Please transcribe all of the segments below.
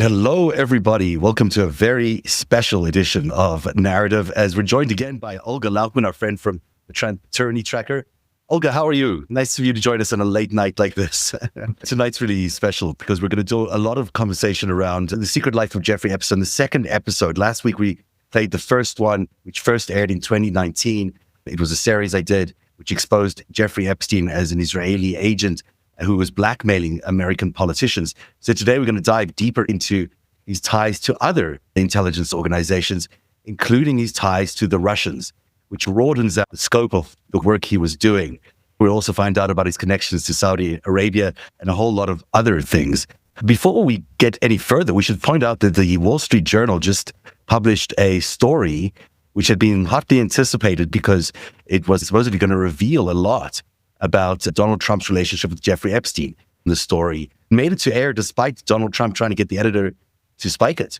And hello, everybody. Welcome to a very special edition of Narrative, as we're joined again by Olga Laukman, our friend from the Attorney Tracker. Olga, how are you? Nice of you to join us on a late night like this. Tonight's really special because we're going to do a lot of conversation around the secret life of Jeffrey Epstein, the second episode. Last week, we played the first one, which first aired in 2019. It was a series I did, which exposed Jeffrey Epstein as an Israeli agent who was blackmailing American politicians. So today we're going to dive deeper into his ties to other intelligence organizations, including his ties to the Russians, which broadens out the scope of the work he was doing. We'll also find out about his connections to Saudi Arabia and a whole lot of other things. Before we get any further, we should point out that the Wall Street Journal just published a story which had been hotly anticipated because it was supposedly going to reveal a lot about Donald Trump's relationship with Jeffrey Epstein. The story made it to air despite Donald Trump trying to get the editor to spike it.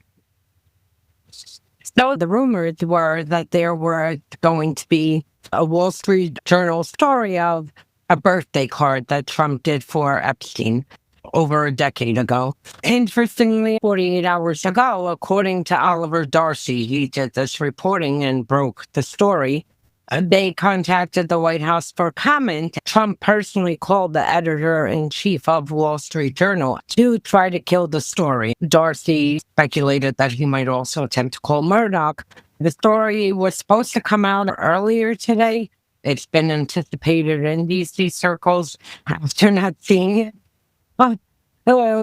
So the rumors were that there were going to be a Wall Street Journal story of a birthday card that Trump did for Epstein over a decade ago. Interestingly, 48 hours ago, according to Oliver Darcy, he did this reporting and broke the story. They contacted the White House for comment. Trump personally called the editor-in-chief of Wall Street Journal to try to kill the story. Darcy speculated that he might also attempt to call Murdoch. The story was supposed to come out earlier today. It's been anticipated in DC circles after not seeing it. But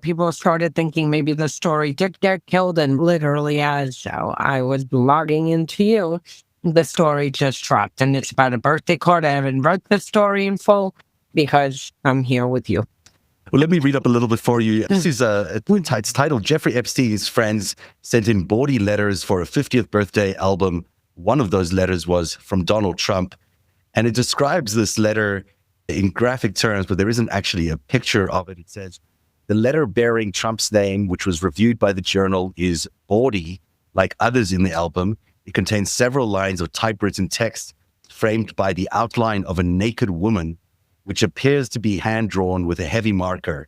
people started thinking maybe the story did get killed, and literally as I was logging into you, the story just dropped, and it's about a birthday card. I haven't read the story in full because I'm here with you. Well, let me read up a little bit for you. This is it's titled Jeffrey Epstein's friends sent him bawdy letters for a 50th birthday album. One of those letters was from Donald Trump, and it describes this letter in graphic terms, but there isn't actually a picture of it. It says, the letter bearing Trump's name, which was reviewed by the Journal, is bawdy, like others in the album. It contains several lines of typewritten text framed by the outline of a naked woman, which appears to be hand-drawn with a heavy marker.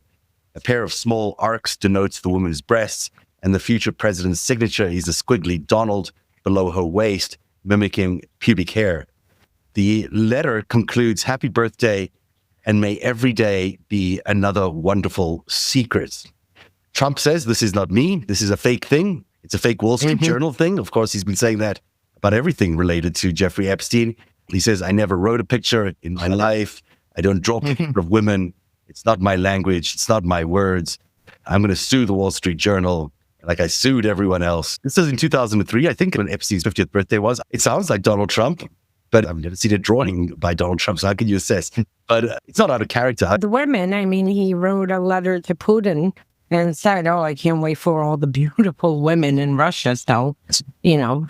A pair of small arcs denotes the woman's breasts, and the future president's signature is a squiggly Donald below her waist, mimicking pubic hair. The letter concludes, "Happy birthday, and may every day be another wonderful secret." Trump says, this is not me, this is a fake thing. It's a fake Wall Street Journal thing. Of course, he's been saying that about everything related to Jeffrey Epstein. He says, I never wrote a picture in my life. I don't draw pictures of women. It's not my language. It's not my words. I'm going to sue the Wall Street Journal like I sued everyone else. This is in 2003, I think, when Epstein's 50th birthday was. It sounds like Donald Trump, but I've never seen a drawing by Donald Trump, so how can you assess? But it's not out of character. The women, he wrote a letter to Putin and said, I can't wait for all the beautiful women in Russia. So, and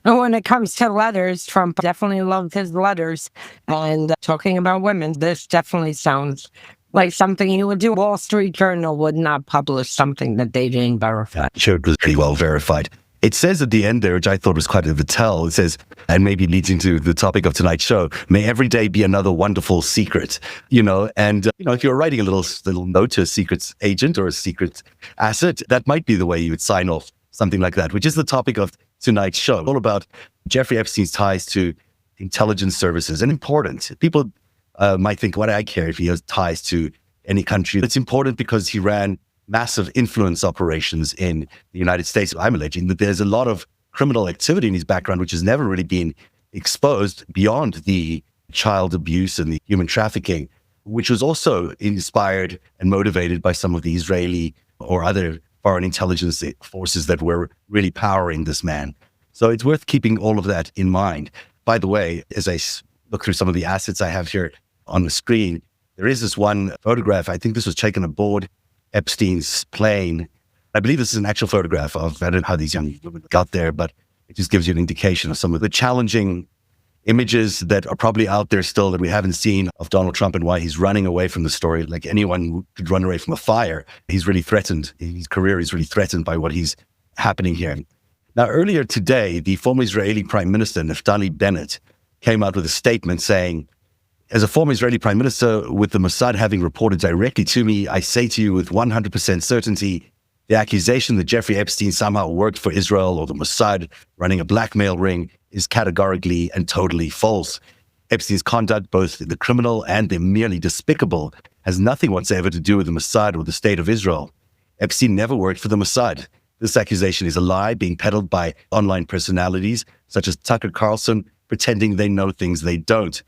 when it comes to letters, Trump definitely loved his letters. And talking about women, this definitely sounds like something he would do. Wall Street Journal would not publish something that they didn't verify. Sure, it was pretty well verified. It says at the end there, which I thought was quite a tell, it says, and maybe leads into the topic of tonight's show, may every day be another wonderful secret, and if you're writing a little note to a secret agent or a secret asset, that might be the way you would sign off something like that, which is the topic of tonight's show, all about Jeffrey Epstein's ties to intelligence services. And important, people might think, what do I care if he has ties to any country? It's important because he ran massive influence operations in the United States. I'm alleging that there's a lot of criminal activity in his background, which has never really been exposed beyond the child abuse and the human trafficking, which was also inspired and motivated by some of the Israeli or other foreign intelligence forces that were really powering this man. So it's worth keeping all of that in mind. By the way, as I look through some of the assets I have here on the screen, there is this one photograph. I think this was taken aboard Epstein's plane. I believe this is an actual photograph of, I don't know how these young women got there, but it just gives you an indication of some of the challenging images that are probably out there still that we haven't seen of Donald Trump and why he's running away from the story. Like anyone who could run away from a fire, he's really threatened. His career is really threatened by what he's happening here. Now, earlier today, the former Israeli Prime Minister, Naftali Bennett, came out with a statement saying, as a former Israeli Prime Minister, with the Mossad having reported directly to me, I say to you with 100% certainty, The accusation that Jeffrey Epstein somehow worked for Israel or the Mossad running a blackmail ring is categorically and totally false. Epstein's conduct, both the criminal and the merely despicable, has nothing whatsoever to do with the Mossad or the state of Israel. Epstein never worked for the Mossad. This accusation is a lie being peddled by online personalities such as Tucker Carlson, pretending they know things they don't.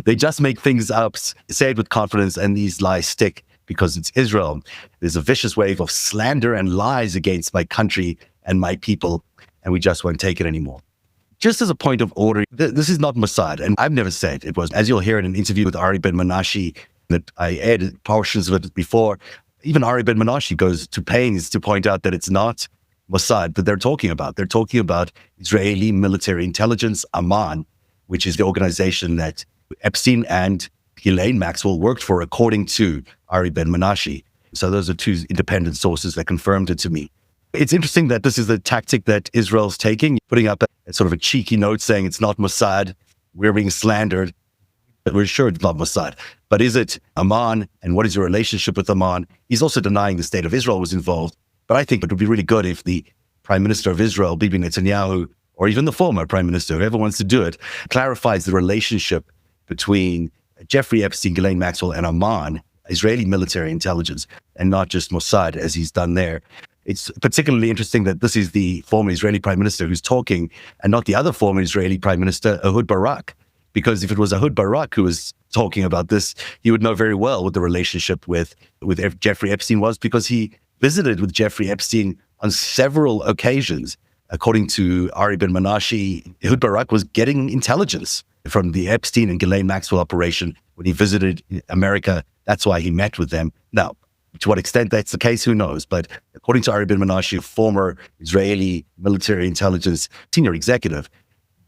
They just make things up, say it with confidence, and these lies stick because it's Israel. There's a vicious wave of slander and lies against my country and my people, and we just won't take it anymore. Just as a point of order, this is not Mossad, and I've never said it was. As you'll hear in an interview with Ari Ben-Menashe that I edited portions of it before, even Ari Ben-Menashe goes to pains to point out that it's not Mossad that they're talking about. They're talking about Israeli military intelligence, Amman, which is the organization that Epstein and Ghislaine Maxwell worked for, according to Ari Ben-Menashe. So those are two independent sources that confirmed it to me. It's interesting that this is the tactic that Israel's taking, putting up a sort of a cheeky note saying it's not Mossad, we're being slandered, but we're sure it's not Mossad. But is it Amman, and what is your relationship with Amman? He's also denying the state of Israel was involved. But I think it would be really good if the Prime Minister of Israel, Bibi Netanyahu, or even the former Prime Minister, whoever wants to do it, clarifies the relationship between Jeffrey Epstein, Ghislaine Maxwell, and Amman, Israeli military intelligence, and not just Mossad, as he's done there. It's particularly interesting that this is the former Israeli Prime Minister who's talking, and not the other former Israeli Prime Minister, Ehud Barak. Because if it was Ehud Barak who was talking about this, he would know very well what the relationship with Jeffrey Epstein was, because he visited with Jeffrey Epstein on several occasions. According to Ari Ben-Menashe, Ehud Barak was getting intelligence from the Epstein and Ghislaine Maxwell operation when he visited America. That's why he met with them. Now, to what extent that's the case, who knows? But according to Ari Ben-Menashe, former Israeli military intelligence senior executive,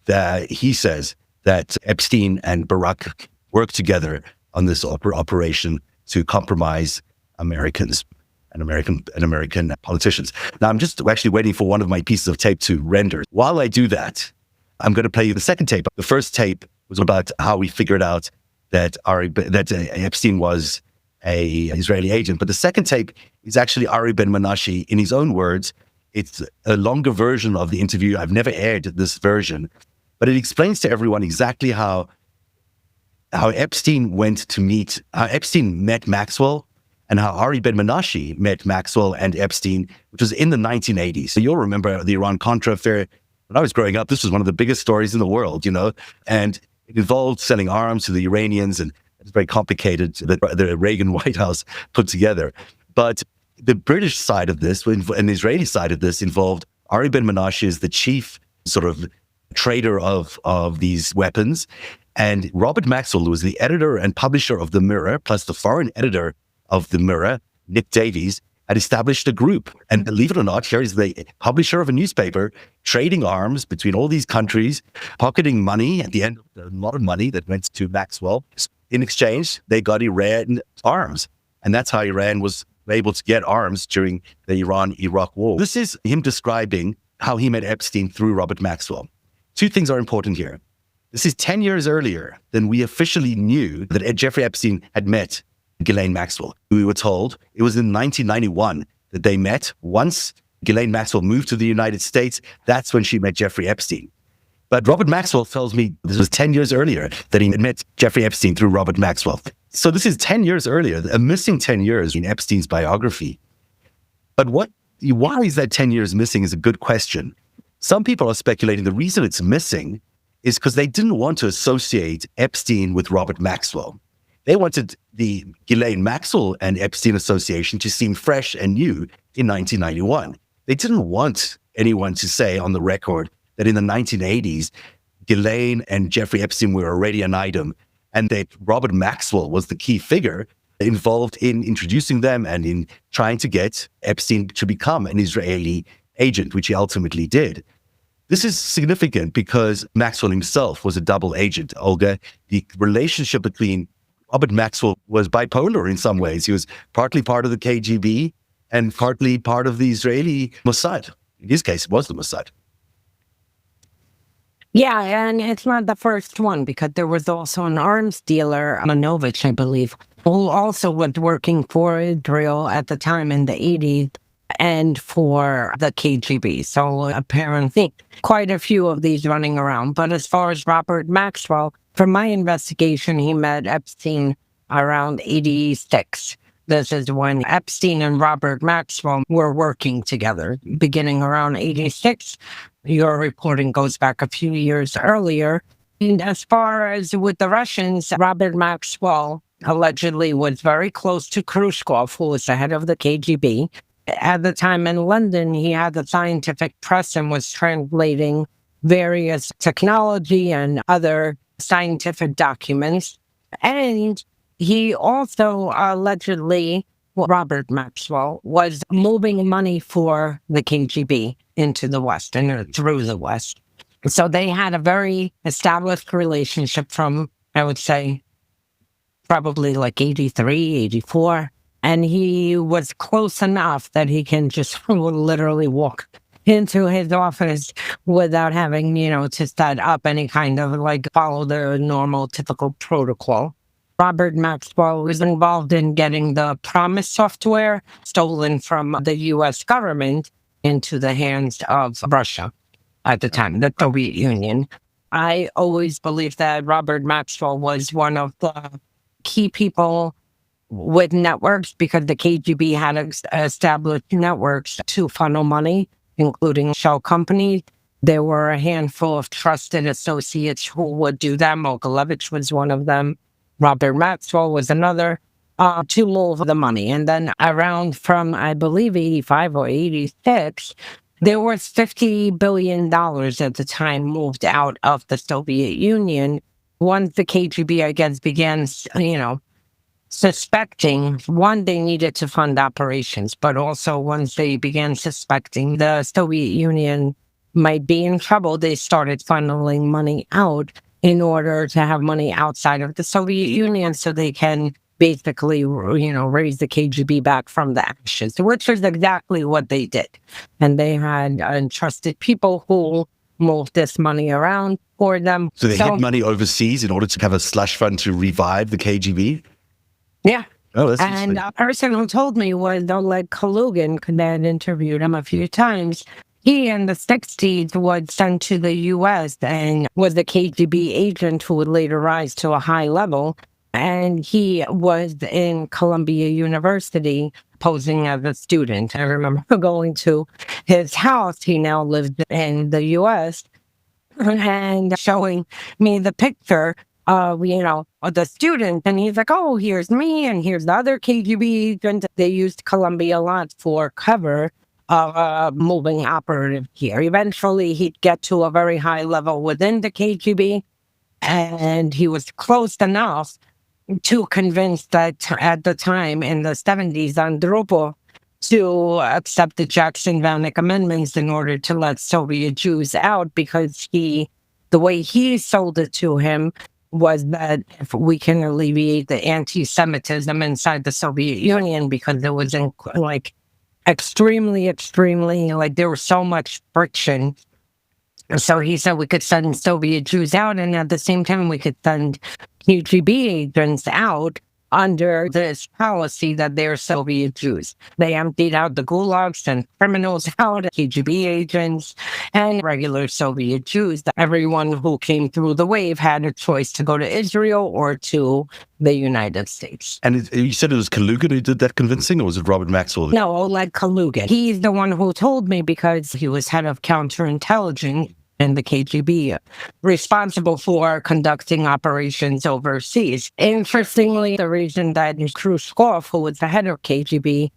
that he says that Epstein and Barak worked together on this operation to compromise Americans and American politicians. Now, I'm just actually waiting for one of my pieces of tape to render. While I do that, I'm going to play you the second tape. The first tape was about how we figured out that Epstein was an Israeli agent. But the second tape is actually Ari Ben-Menashe in his own words. It's a longer version of the interview. I've never aired this version, but it explains to everyone exactly how Epstein how Epstein met Maxwell, and how Ari Ben-Menashe met Maxwell and Epstein, which was in the 1980s. So you'll remember the Iran-Contra affair. When I was growing up, this was one of the biggest stories in the world, and it involved selling arms to the Iranians, and it's very complicated that the Reagan White House put together. But the British side of this, and the Israeli side of this, involved Ari Ben-Menashe as the chief sort of trader of these weapons, and Robert Maxwell, who was the editor and publisher of The Mirror, plus the foreign editor of The Mirror, Nick Davies, had established a group. And believe it or not, here is the publisher of a newspaper trading arms between all these countries, pocketing money at the end, a lot of money that went to Maxwell. In exchange, they got Iran arms. And that's how Iran was able to get arms during the Iran-Iraq war. This is him describing how he met Epstein through Robert Maxwell. Two things are important here. This is 10 years earlier than we officially knew that Jeffrey Epstein had met Ghislaine Maxwell. We were told it was in 1991 that they met. Once Ghislaine Maxwell moved to the United States, that's when she met Jeffrey Epstein. But Robert Maxwell tells me this was 10 years earlier that he met Jeffrey Epstein through Robert Maxwell. So this is 10 years earlier, a missing 10 years in Epstein's biography. But why is that 10 years missing is a good question. Some people are speculating the reason it's missing is because they didn't want to associate Epstein with Robert Maxwell. They wanted the Ghislaine Maxwell and Epstein association to seem fresh and new in 1991. They didn't want anyone to say on the record that in the 1980s, Ghislaine and Jeffrey Epstein were already an item, and that Robert Maxwell was the key figure involved in introducing them and in trying to get Epstein to become an Israeli agent, which he ultimately did. This is significant because Maxwell himself was a double agent, Olga. The relationship between Robert Maxwell was bipolar in some ways. He was partly part of the KGB and partly part of the Israeli Mossad. In his case, it was the Mossad. Yeah, and it's not the first one, because there was also an arms dealer, Manovich, I believe, who also was working for Israel at the time in the 80s. and for the KGB. So apparently quite a few of these running around. But as far as Robert Maxwell, from my investigation, he met Epstein around 86. This is when Epstein and Robert Maxwell were working together, beginning around 86. Your reporting goes back a few years earlier. And as far as with the Russians, Robert Maxwell allegedly was very close to Khrushchev, who was the head of the KGB. At the time in London, he had the scientific press and was translating various technology and other scientific documents. And he also allegedly, Robert Maxwell, was moving money for the KGB into the West and through the West. So they had a very established relationship from, I would say, probably like 83, 84. And he was close enough that he can just literally walk into his office without having, to set up any kind of follow the normal typical protocol. Robert Maxwell was involved in getting the Promise software stolen from the US government into the hands of Russia at the time, the Soviet Union. I always believed that Robert Maxwell was one of the key people with networks because the KGB had established networks to funnel money, including shell companies. There were a handful of trusted associates who would do that. Mogilevich was one of them. Robert Maxwell was another, to move the money. And then around from, I believe, 85 or 86, there was $50 billion at the time moved out of the Soviet Union. Once the KGB, I guess, began, suspecting, one, they needed to fund operations, but also once they began suspecting the Soviet Union might be in trouble, they started funneling money out in order to have money outside of the Soviet Union so they can basically, raise the KGB back from the ashes, which is exactly what they did. And they had entrusted people who moved this money around for them. So they hid money overseas in order to have a slush fund to revive the KGB? Yeah. Oh, that's and a person who told me was Oleg Kalugin, because I had interviewed him a few times. He in the 60s was sent to the U.S. and was a KGB agent who would later rise to a high level. And he was in Columbia University posing as a student. I remember going to his house. He now lives in the U.S. and showing me the picture of the student. And he's like, oh, here's me and here's the other KGB agent. They used Columbia a lot for cover of a moving operative here. Eventually, he'd get to a very high level within the KGB. And he was close enough to convince that at the time in the 70s, Andropov to accept the Jackson-Vanik amendments in order to let Soviet Jews out, because the way he sold it to him was that if we can alleviate the anti-Semitism inside the Soviet Union, because there was extremely, there was so much friction. So he said we could send Soviet Jews out, and at the same time we could send KGB agents out under this policy that they're Soviet Jews. They emptied out the gulags and criminals out, KGB agents, and regular Soviet Jews. Everyone who came through the wave had a choice to go to Israel or to the United States. And you said it was Kalugin who did that convincing, or was it Robert Maxwell? No, Oleg Kalugin. He's the one who told me because he was head of counterintelligence in the KGB, responsible for conducting operations overseas. Interestingly, the reason that Khrushchev, who was the head of KGB,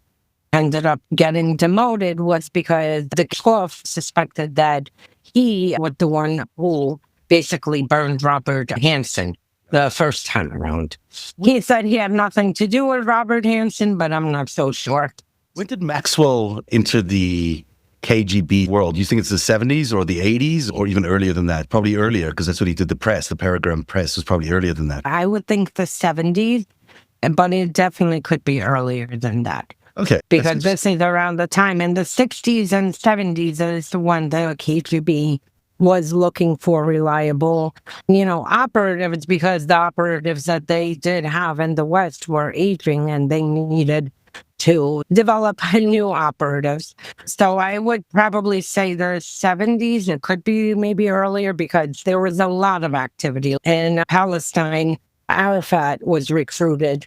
ended up getting demoted was because the Khrushchev suspected that he was the one who basically burned Robert Hansen the first time around. He said he had nothing to do with Robert Hansen, but I'm not so sure. When did Maxwell enter the KGB world? Do you think it's the 70s or the 80s or even earlier than that? Probably earlier, because that's what he did. The press, the Paragram press was probably earlier than that. I would think the 70s, but it definitely could be earlier than that. Okay. Because this is around the time in the 60s and 70s is when the KGB was looking for reliable, operatives, because the operatives that they did have in the West were aging and they needed to develop new operatives. So I would probably say the 70s. It could be maybe earlier because there was a lot of activity in Palestine. Arafat was recruited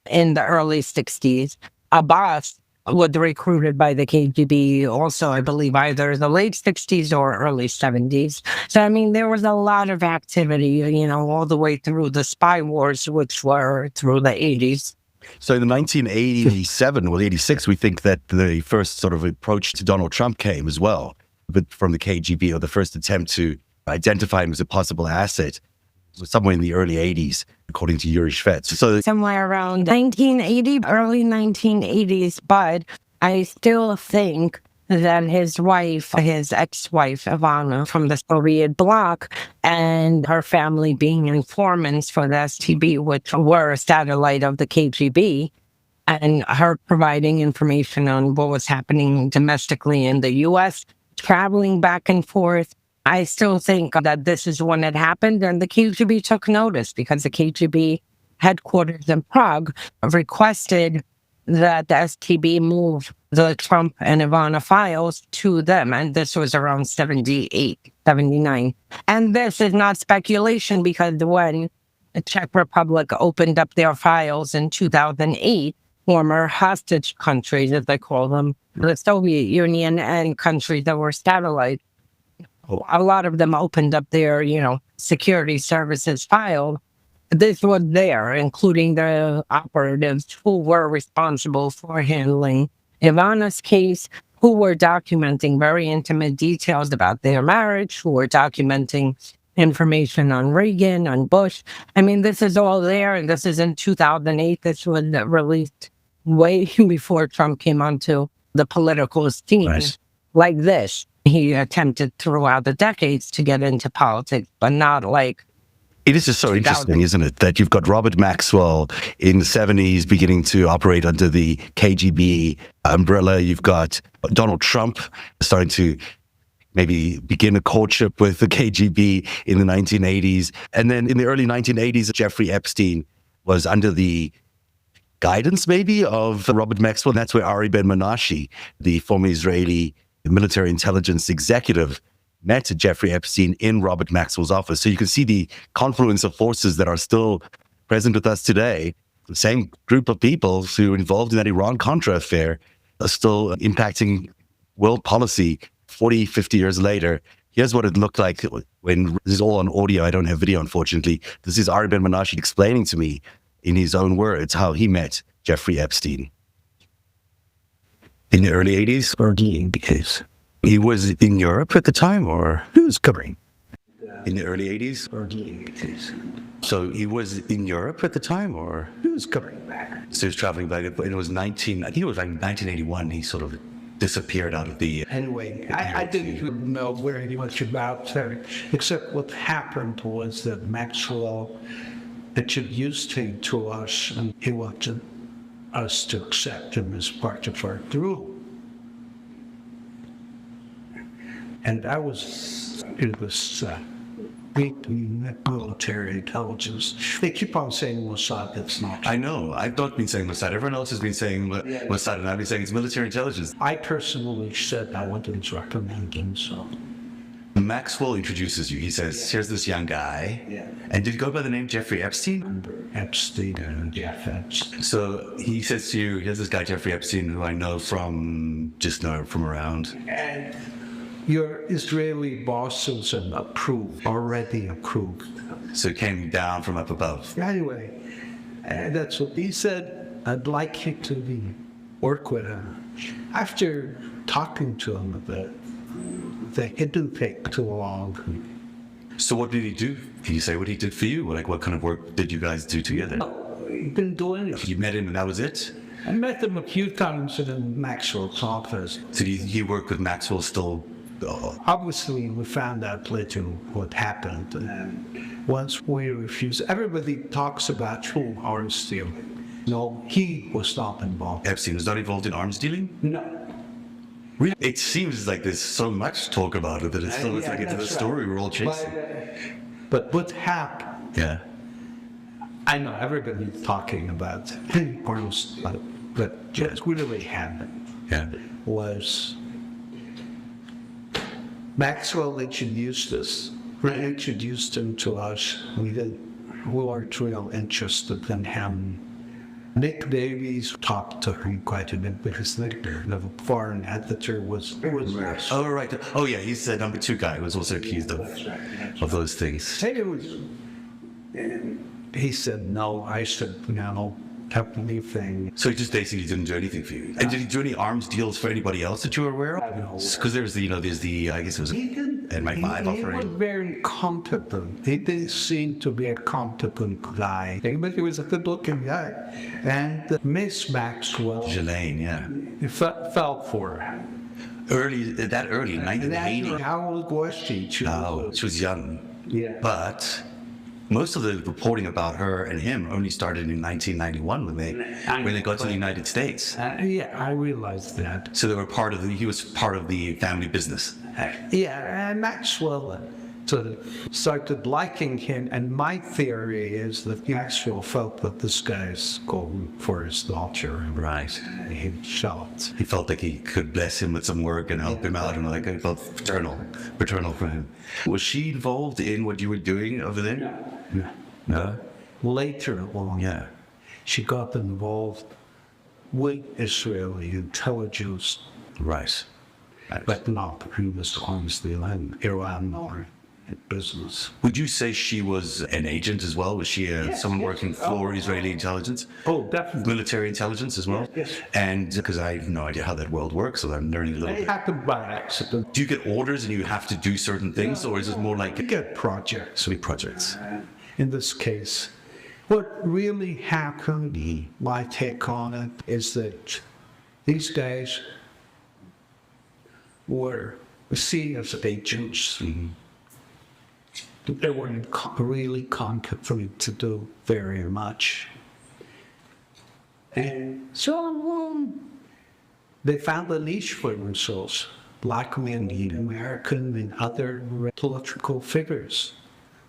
in the early 60s. Abbas was recruited by the KGB also, I believe, either the late 60s or early 70s. So, I mean, there was a lot of activity, all the way through the spy wars, which were through the 80s. So in the 1987 or 86, we think that the first sort of approach to Donald Trump came as well, but from the KGB, or the first attempt to identify him as a possible asset was somewhere in the early 80s, according to Yuri Shvets. So somewhere around 1980, early 1980s, but I still think that his wife, his ex-wife, Ivana, from the Soviet bloc, and her family being informants for the STB, which were a satellite of the KGB, and her providing information on what was happening domestically in the U.S., traveling back and forth. I still think that this is when it happened, and the KGB took notice because the KGB headquarters in Prague requested that the STB move the Trump and Ivana files to them. And this was around 78, 79. And this is not speculation because when the Czech Republic opened up their files in 2008, former hostage countries, as they call them, the Soviet Union and countries that were satellites, a lot of them opened up their, security services file. This was there, including the operatives who were responsible for handling Ivana's case, who were documenting very intimate details about their marriage, who were documenting information on Reagan, on Bush. I mean, this is all there, and this is in 2008. This was released way before Trump came onto the political scene. Nice. Like this. He attempted throughout the decades to get into politics, but not like... It is just so interesting, isn't it, that you've got Robert Maxwell in the 70s beginning to operate under the KGB umbrella. You've got Donald Trump starting to maybe begin a courtship with the KGB in the 1980s. And then in the early 1980s, Jeffrey Epstein was under the guidance maybe of Robert Maxwell. That's where Ari Ben-Menashe, the former Israeli military intelligence executive, met Jeffrey Epstein in Robert Maxwell's office. So you can see the confluence of forces that are still present with us today. The same group of people who were involved in that Iran-Contra affair are still impacting world policy 40, 50 years later. Here's what it looked like when this is all on audio. I don't have video, unfortunately. This is Ari Ben-Menashe explaining to me in his own words how he met Jeffrey Epstein. In the early 80s? Because he was in Europe at the time, or who was covering? In the early 80s? So he was in Europe at the time, or who was covering back? So he was traveling back. It was I think it was like 1981. He sort of disappeared out of the... Anyway, I didn't know very much about that, except what happened was that Maxwell introduced him to us, and he wanted us to accept him as part of our group. And I was in this military intelligence. They keep on saying Mossad, it's not. I know. I've not been saying Mossad. Everyone else has been saying Mossad, and I've been saying it's military intelligence. I personally said I wouldn't recommend him, so. Maxwell introduces you. He says, here's this young guy. Yeah. And did he go by the name Jeffrey Epstein? Epstein and Jeff Epstein. So he says to you, here's this guy, Jeffrey Epstein, who I know from around. And your Israeli bosses already approved. So it came down from up above. Anyway, that's what he said. I'd like you to work with him. After talking to him a bit, it didn't take too long. So what did he do? Can you say what he did for you? Like, what kind of work did you guys do together? He'd been doing it. You met him and that was it? I met him a few times in Maxwell's office. So he worked with Maxwell still? Obviously, we found out later what happened. And once we refused, everybody talks about arms dealing. No, he was not involved. Epstein was not involved in arms dealing? No. Really? It seems like there's so much talk about it that it's still like it's a story we're all chasing. But what happened? Yeah. I know everybody's talking about arms that just really happened was Maxwell introduced him to us. We weren't real interested in him. Nick Davies talked to him quite a bit because the foreign editor was Oh, right. Oh, yeah, he's the number 2 guy who was also accused of those things. He said no. I said no. Kept anything. So he just basically didn't do anything for you. And did he do any arms deals for anybody else that you were aware of? Because there's the, I guess it was MI5 He was offering. very competent. He didn't seem to be a competent guy, but he was a good-looking guy. And Miss Maxwell, Ghislaine, yeah. he fell for her. Early, 1980. How old was she? She was young. Yeah. But most of the reporting about her and him only started in 1991 when they got to the United States. Yeah, I realized that. So he was part of the family business. Yeah, and Maxwell sort of started liking him, and my theory is that Maxwell felt that this guy's going for his daughter. Right. He felt. He felt like he could bless him with some work and help him out, and like it felt paternal for him. Was she involved in what you were doing over there? No. Later on, Yeah. she got involved with Israeli intelligence, Right. but not previous arms deal in Iran or business. Would you say she was an agent as well? Was she someone working for Israeli intelligence? Oh, definitely. Military intelligence as well? Yes. And because I have no idea how that world works, so I'm learning a little It bit. happened by accident. Do you get orders and you have to do certain things, or is it more like You get projects. big projects? In this case, what really happened, my take on it, is that these guys were seen as agents. They weren't really competent to do very much. And so they found a niche for themselves, blackmailing American and other political figures.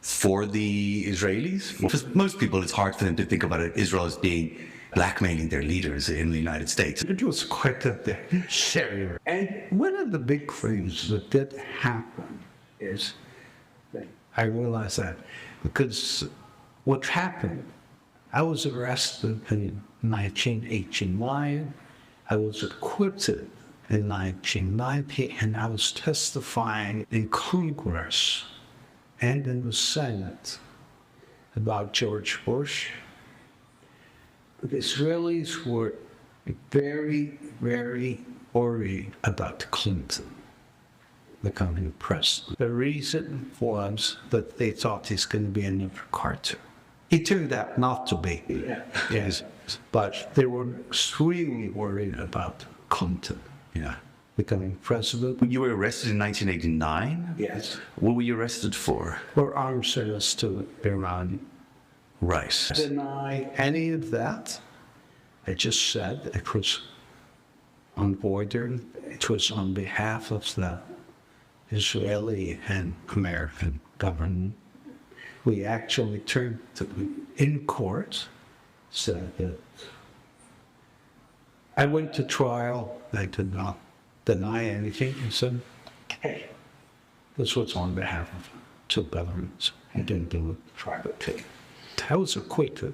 For the Israelis? Because most people, it's hard for them to think about it, Israel as being blackmailing their leaders in the United States. It was quite a serious. And one of the big things that did happen is I realized that because what happened, I was arrested in 1989, I was acquitted in 1990, and I was testifying in Congress and in the Senate about George Bush. The Israelis were very, very worried about Clinton becoming president. The reason was that they thought he's going to be another Carter. He turned out not to be. Yes. But they were extremely worried about Clinton becoming president. You were arrested in 1989? Yes. What were you arrested for? For arms service to Iran. Right. Deny any of that. I just said it was unbordered. It was on behalf of the Israeli and American government. We actually turned to in court, said that I went to trial. I did not deny anything. I said, hey, this was on behalf of two governments. I didn't do it privately. I was acquitted.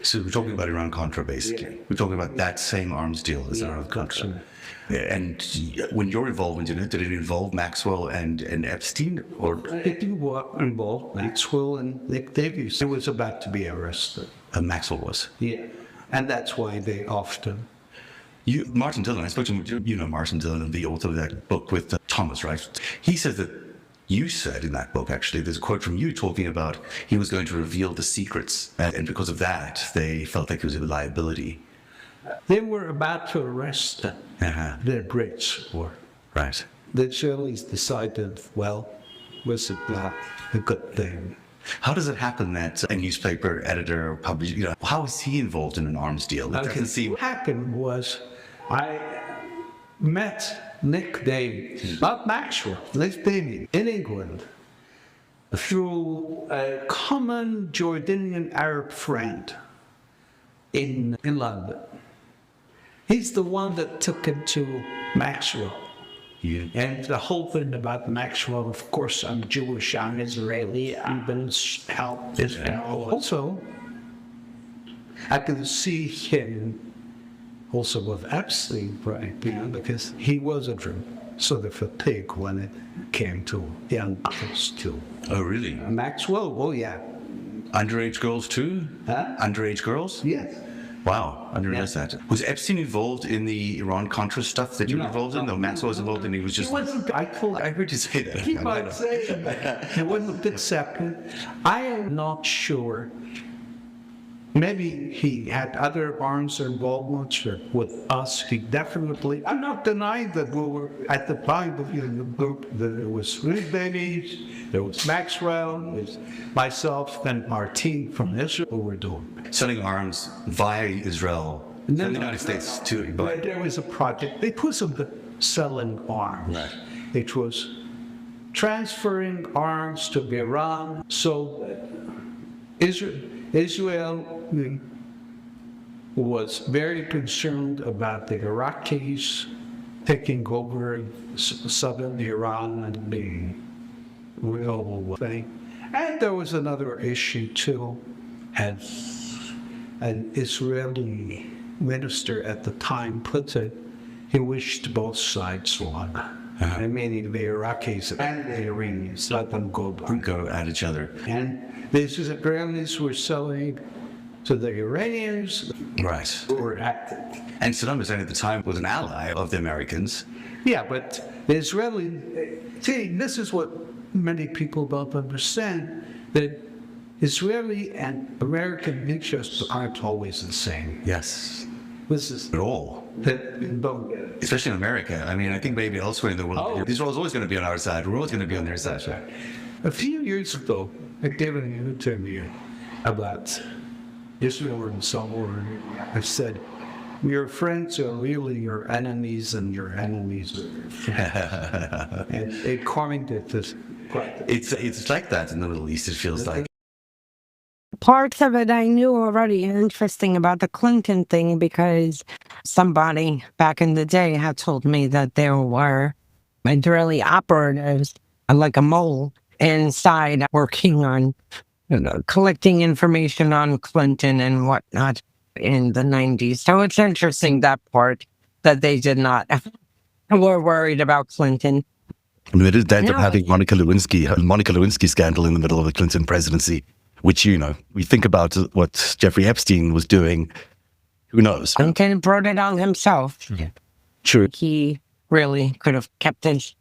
So we're talking about Iran-Contra, basically. We're talking about that same arms deal as Iran-Contra. And when your involvement in it, did it involve Maxwell and Epstein? Or It involved Maxwell and Nick Davies. He was about to be arrested. Maxwell was? Yeah. And that's why they often... Martin Dillon, I spoke to him, you know Martin Dillon, the author of that book with Thomas, right? He says that you said in that book, actually, there's a quote from you talking about he was going to reveal the secrets. And because of that, they felt like it was a liability. They were about to arrest them. Their Brits were. Right. The Israelis decided, well, was it not a good thing? How does it happen that a newspaper editor published, how is he involved in an arms deal? It doesn't seem... What happened was I met Nick Davies, not Maxwell, Nick Davies, in England through a common Jordanian Arab friend in London. He's the one that took him to Maxwell. Yeah. And the whole thing about Maxwell, of course, I'm Jewish, I'm Israeli, I'm going to help Israel. Also, I can see him also with Epstein, right? Because he was a sort of a pig when it came to young girls too. Oh, really? Maxwell, oh yeah. Underage girls too? Huh? Underage girls? Yes. Wow, I didn't realize that. Was Epstein involved in the Iran-Contra stuff that you were involved in? No, Maxwell was involved and he was just... He wasn't, I heard you say that. keep on saying that. He wasn't accepted. I am not sure. Maybe he had other arms involvements with us. He definitely, I'm not denying that we were at the time of the group, that there was three babies, there was Maxwell, there was myself, and our team from Israel who were doing. Selling arms via Israel, from the United States too. But There was a project, it wasn't selling arms. Right. It was transferring arms to Iran. So Israel was very concerned about the Iraqis taking over southern Iran and being real thing. And there was another issue too, as an Israeli minister at the time put it, he wished both sides won. I mean, the Iraqis and the Iranians, let them go at each other. And these Israelis were selling to the Iranians Right. who were active. And Saddam Hussein at the time was an ally of the Americans. Yeah, but the Israeli, see, this is what many people don't understand, that Israeli and American interests aren't always the same. Yes. This is At all. that you don't get it. Especially in America. I mean, I think maybe elsewhere in the world, Israel's always going to be on our side. We're always going to be on their side. A few years ago, I gave an interview about Israel and so on. I said, your friends are really your enemies and your enemies are your friends. And they coined it this. It's like that in the Middle East, it feels like. Parts of it I knew already. Interesting about the Clinton thing, because somebody back in the day had told me that there were Israeli operatives, like a mole, inside working on collecting information on Clinton and whatnot in the 90s. So it's interesting, that part, that they did not were worried about Clinton. I mean, it did end up having Monica Lewinsky scandal in the middle of the Clinton presidency, which, we think about what Jeffrey Epstein was doing. Who knows? Clinton brought it on himself. Yeah. True. He really could have kept his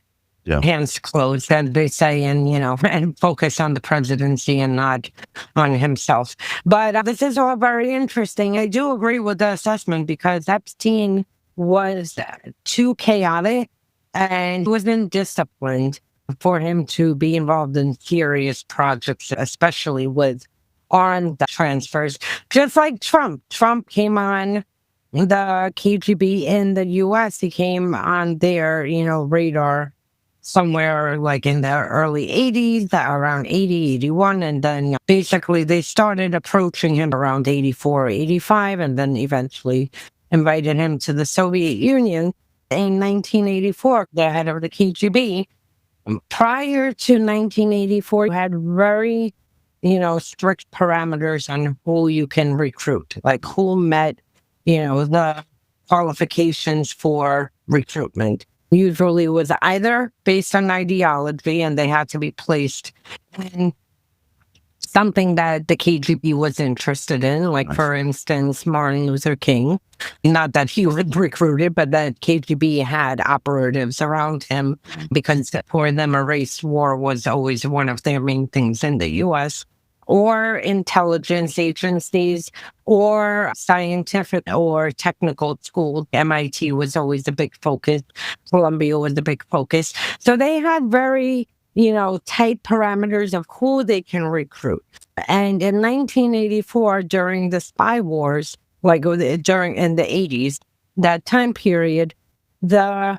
hands closed, as they say, and focus on the presidency and not on himself. But this is all very interesting. I do agree with the assessment, because Epstein was too chaotic and wasn't disciplined for him to be involved in serious projects, especially with armed transfers. Just like Trump. Trump came on the KGB in the U.S. He came on their, radar somewhere like in the early 80s, around 80, 81. And then basically they started approaching him around 84, 85, and then eventually invited him to the Soviet Union in 1984, the head of the KGB. Prior to 1984, you had very, strict parameters on who you can recruit, like who met, the qualifications for recruitment. Usually it was either based on ideology, and they had to be placed in something that the KGB was interested in, like, for instance, Martin Luther King. Not that he was recruited, but that KGB had operatives around him, because for them, a race war was always one of their main things in the U.S. Or intelligence agencies, or scientific or technical schools. MIT was always a big focus. Columbia was a big focus. So they had very, tight parameters of who they can recruit. And in 1984, during the spy wars, in the 80s, that time period, the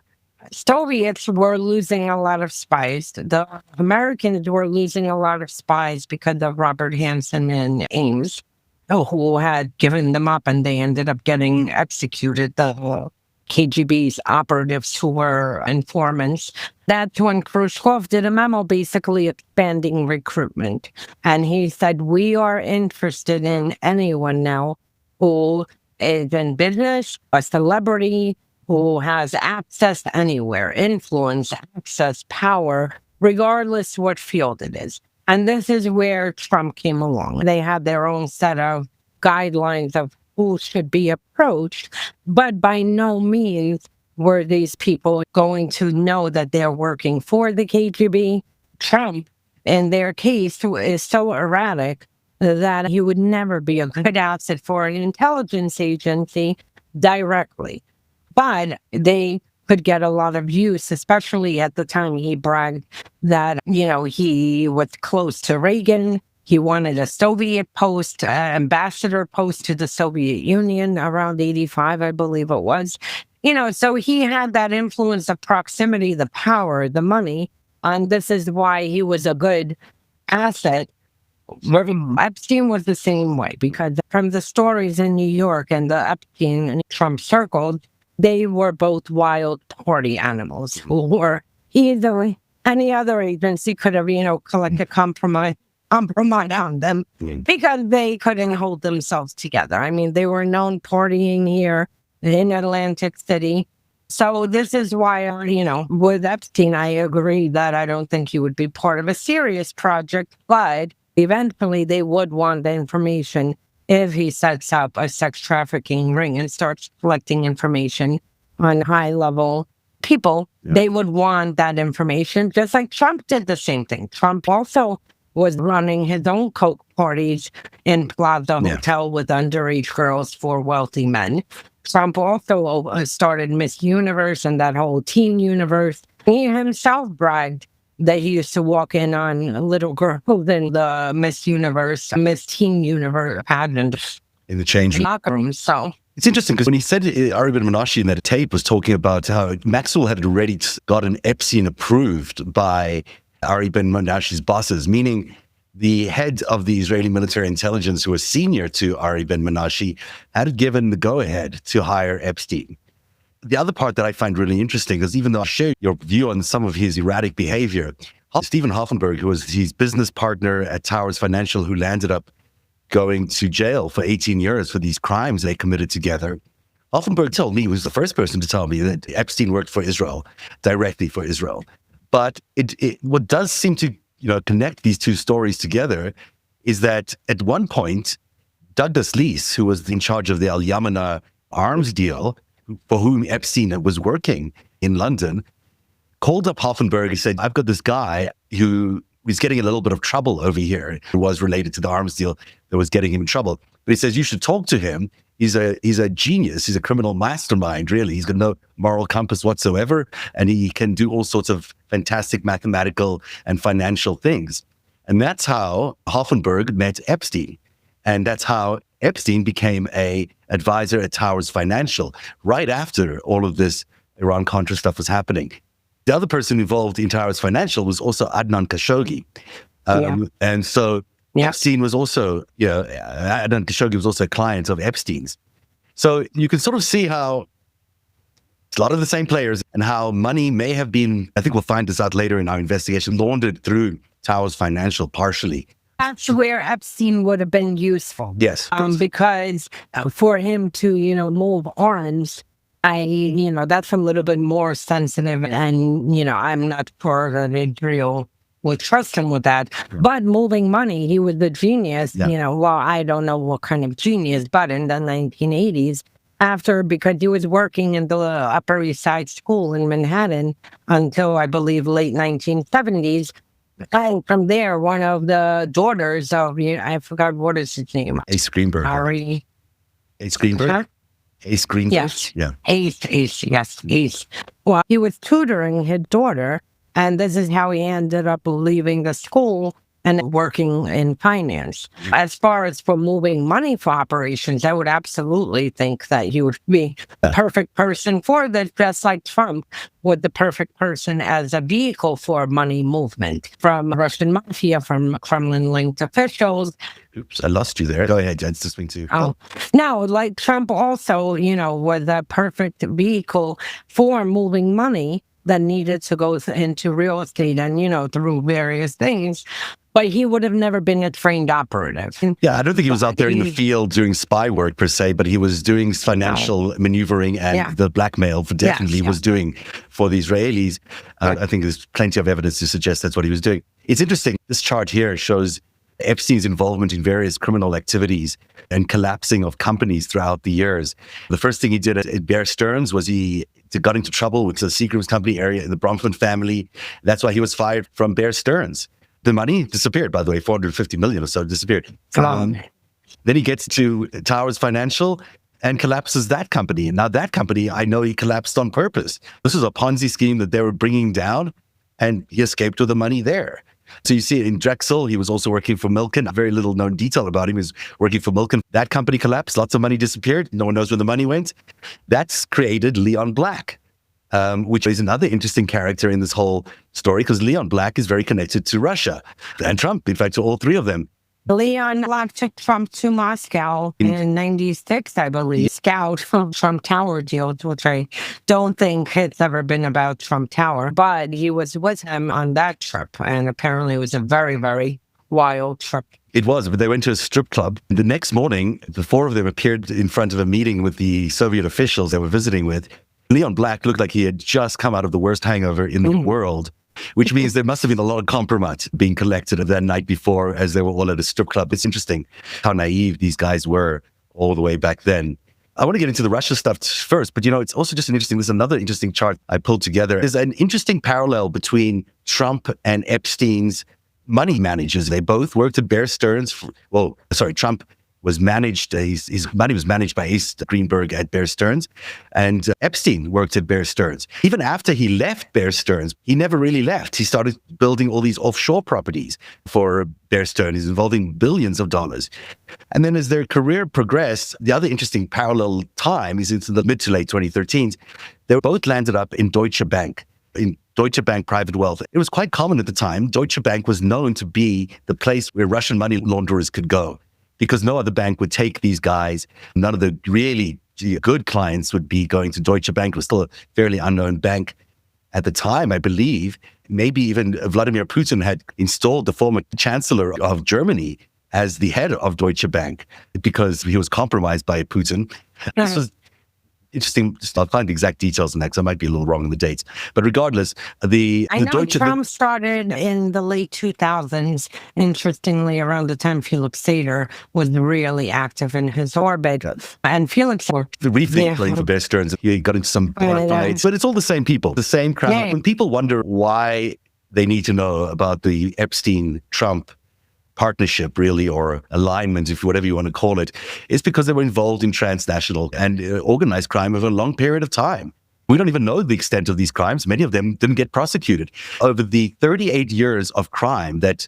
Soviets were losing a lot of spies. The Americans were losing a lot of spies because of Robert Hansen and Ames. who had given them up, and they ended up getting executed. The KGB's operatives who were informants. That's when Khrushchev did a memo basically expanding recruitment. And he said, we are interested in anyone now who is in business, a celebrity, who has access anywhere, influence, access, power, regardless what field it is. And this is where Trump came along. They had their own set of guidelines of who should be approached, but by no means were these people going to know that they're working for the KGB. Trump, in their case, is so erratic that he would never be a good asset for an intelligence agency directly. But they could get a lot of use, especially at the time he bragged that, he was close to Reagan. He wanted a Soviet post, ambassador post to the Soviet Union around 85, I believe it was. So he had that influence of proximity, the power, the money. And this is why he was a good asset. Epstein was the same way, because from the stories in New York and the Epstein and Trump circles, they were both wild party animals who were easily, any other agency could have, collected compromise on them because they couldn't hold themselves together. I mean, they were known partying here in Atlantic City. So this is why, with Epstein, I agree that I don't think he would be part of a serious project, but eventually they would want the information if he sets up a sex trafficking ring and starts collecting information on high-level people. Yeah. They would want that information, just like Trump did the same thing. Trump also was running his own coke parties in Plaza Hotel with underage girls for wealthy men. Trump also started Miss Universe and that whole teen universe. He himself bragged that he used to walk in on little girls in the Miss Universe, Miss Teen Universe pageant in the change room. Locker room. So it's interesting because when he said Ari Ben-Menashe in that tape was talking about how Maxwell had already gotten Epstein approved by Ari Ben-Menashe's bosses, meaning the head of the Israeli military intelligence, who was senior to Ari Ben-Menashe, had given the go-ahead to hire Epstein. The other part that I find really interesting is, even though I share your view on some of his erratic behavior, Stephen Hoffenberg, who was his business partner at Towers Financial, who landed up going to jail for 18 years for these crimes they committed together, Hoffenberg told me, he was the first person to tell me, that Epstein worked for Israel, directly for Israel. But what does seem to connect these two stories together is that at one point, Douglas Leese, who was in charge of the Al Yamana arms deal, for whom Epstein was working in London, called up Hoffenberg and said, I've got this guy who is getting a little bit of trouble over here. It was related to the arms deal that was getting him in trouble. But he says, you should talk to him. He's a genius. He's a criminal mastermind, really. He's got no moral compass whatsoever, and he can do all sorts of fantastic mathematical and financial things. And that's how Hoffenberg met Epstein. And that's how Epstein became an advisor at Towers Financial right after all of this Iran-Contra stuff was happening. The other person involved in Towers Financial was also Adnan Khashoggi. And so Epstein was also, Adnan Khashoggi was also a client of Epstein's. So you can sort of see how it's a lot of the same players and how money may have been, I think we'll find this out later in our investigation, laundered through Towers Financial partially. That's where Epstein would have been useful. Yes. Because for him to, move arms, that's a little bit more sensitive. And, I'm not sure that Israel would trust him with that. Yeah. But moving money, he was the genius. Yeah. I don't know what kind of genius, but in the 1980s, because he was working in the Upper East Side School in Manhattan until, I believe, late 1970s. And from there, one of the daughters of, I forgot what is his name. Ace Greenberg. Ari. Ace Greenberg? Huh? Ace Greenberg? Yes. Yeah. Ace, yes, Ace. Well, he was tutoring his daughter, and this is how he ended up leaving the school and working in finance. As far as for moving money for operations, I would absolutely think that he would be the perfect person for that, just like Trump was the perfect person as a vehicle for money movement from Russian mafia, from Kremlin-linked officials. Oops, I lost you there. Go ahead, Jen. Just to. Oh, no, like Trump also, was a perfect vehicle for moving money that needed to go into real estate and, through various things. But he would have never been a trained operative. Yeah, I don't think he was out there in the field doing spy work per se, but he was doing financial maneuvering and the blackmail definitely was doing for the Israelis. I think there's plenty of evidence to suggest that's what he was doing. It's interesting. This chart here shows Epstein's involvement in various criminal activities and collapsing of companies throughout the years. The first thing he did at Bear Stearns was he got into trouble with the Secret Company area in the Bronfman family. That's why he was fired from Bear Stearns. The money disappeared, by the way, 450 million or so disappeared. Then he gets to Towers Financial and collapses that company. And now that company, I know he collapsed on purpose. This is a Ponzi scheme that they were bringing down, and he escaped with the money there. So you see it in Drexel. He was also working for Milken. Very little known detail about him. He was working for Milken. That company collapsed. Lots of money disappeared. No one knows where the money went. That's created Leon Black, which is another interesting character in this whole story, because Leon Black is very connected to Russia and Trump, in fact, to all three of them. Leon Black took Trump to Moscow in 96, I believe, scout Trump Tower deals, which I don't think it's ever been about Trump Tower, but he was with him on that trip, and apparently it was a very, very wild trip. It was, but they went to a strip club. The next morning, the four of them appeared in front of a meeting with the Soviet officials they were visiting with. Leon Black looked like he had just come out of the worst hangover in the world, which means there must have been a lot of compromise being collected that night before as they were all at a strip club. It's interesting how naive these guys were all the way back then. I want to get into the Russia stuff first, but it's also just there's another interesting chart I pulled together. There's an interesting parallel between Trump and Epstein's money managers. They both worked at Bear Stearns. Trump was managed, his money was managed by Ace Greenberg at Bear Stearns, and Epstein worked at Bear Stearns. Even after he left Bear Stearns, he never really left. He started building all these offshore properties for Bear Stearns. He's involving billions of dollars. And then as their career progressed, the other interesting parallel time is into the mid to late 2013s, they both landed up in Deutsche Bank. In Deutsche Bank private wealth. It was quite common at the time. Deutsche Bank was known to be the place where Russian money launderers could go, because no other bank would take these guys. None of the really good clients would be going to Deutsche Bank. It was still a fairly unknown bank at the time, I believe. Maybe even Vladimir Putin had installed the former chancellor of Germany as the head of Deutsche Bank because he was compromised by Putin. This was interesting. I'll find the exact details on that because I might be a little wrong on the dates. But regardless, Trump started in the late 2000s. Interestingly, around the time Felix Sater was really active in his orbit. And Felix worked. The Rethink playing for Bear Stearns. He got into some fights. But it's all the same people, the same crowd. Yeah. When people wonder why they need to know about the Epstein-Trump partnership, really, or alignment, if whatever you want to call it, is because they were involved in transnational and organized crime over a long period of time. We don't even know the extent of these crimes. Many of them didn't get prosecuted. Over the 38 years of crime that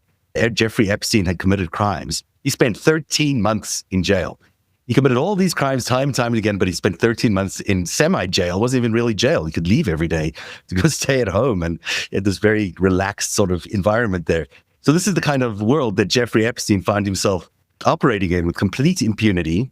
Jeffrey Epstein had committed crimes, he spent 13 months in jail. He committed all these crimes time and time again, but he spent 13 months in semi-jail. It wasn't even really jail. He could leave every day to go stay at home, and he had this very relaxed sort of environment there. So this is the kind of world that Jeffrey Epstein found himself operating in with complete impunity,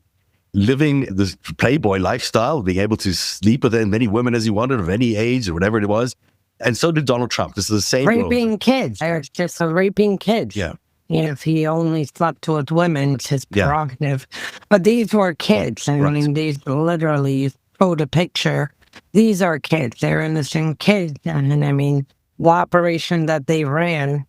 living this playboy lifestyle, being able to sleep with as many women as he wanted of any age or whatever it was. And so did Donald Trump. This is the same raping world. Kids. Just raping kids. Yeah. If he only slept with women, it's his prerogative. But these were kids. I mean, these literally, you showed a picture. These are kids. They're innocent kids. And I mean, the operation that they ran